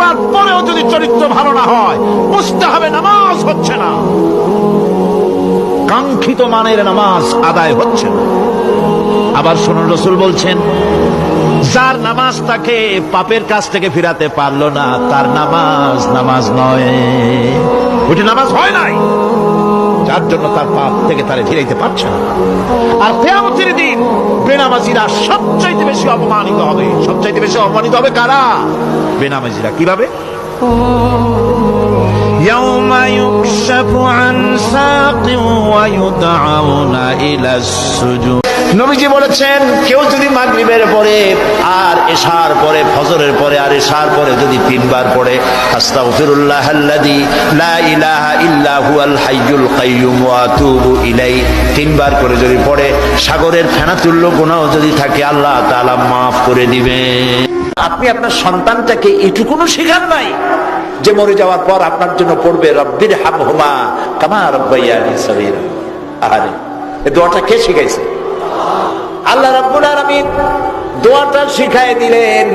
করার পরেও যদি চরিত্র ভালো না হয়, বুঝতে হবে নামাজ হচ্ছে না, কাঙ্ক্ষিত মানের নামাজ আদায় হচ্ছে না। আবার শুনুন, রাসূল বলছেন, যার নামাজ তাকে পাপের কাছ থেকে ফিরাতে পারলো না, তার নামাজ নামাজ নয়, ওইটা নামাজ হয় নাই, যার জন্য তার পাপ থেকে তারে ফিরাইতে পারছে না। আর কিয়ামতের দিন বেনামাজিরা সবচাইতে বেশি অপমানিত হবে। সবচাইতে বেশি অপমানিত হবে কারা? বেনামাজিরা। কিভাবে? يوم يكشف عن ساق ويدعون إلى السجود। নবীজি বলেছেন, কেউ যদি মাগরিবের পরে আর এশার পরে, ফজরের পরে আর এশার পরে যদি তিনবার পড়ে আস্তাগফিরুল্লাহাল্লাযী লা ইলাহা ইল্লা হুয়াল হাইয়ুল কাইয়্যুম ওয়া আতুবু ইলাইহি, তিনবার করে যদি পড়ে, সাগরের ফেনাতুল্য গুনাহ যদি থাকে আল্লাহ তাআলা মাফ করে দিবেন। আপনি আপনার সন্তানটাকে এটুকুনো শেখান নাই যে মরে যাওয়ার পর আপনার জন্য পড়বে রব্বির হামহুমা কামা রাব্বায়ানি সগীরা। আরে এই দোয়াটা কে শিখাইছে? আল্লাহ রাব্বুল আলামিন দোয়াটা শিখায় দিলেন।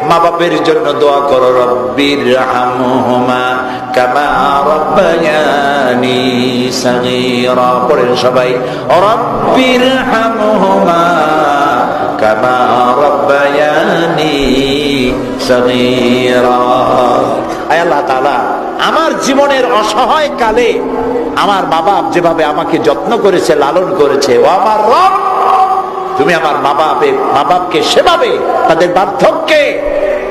মা বাপের জন্য দোয়া করো, রব্বির হামহুমা কামা রাব্বায়ানি সগীরা। পড়েন সবাই, রব্বির হামহুমা কামা রাব্বায়ানি সগীরা। আয় আল্লাহ তাআলা, আমার জীবনের অসহায় কালে আমার মা বাপ যেভাবে আমাকে যত্ন করেছে, লালন করেছে, ও আমার রব, তুমি আমার মা বাপকে সেভাবে তাদের বার্ধক্যে,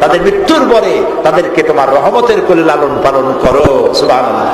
তাদের মৃত্যুর পরে তাদেরকে তোমার রহমতের কোলে লালন পালন করো। সুবহানাল্লাহ।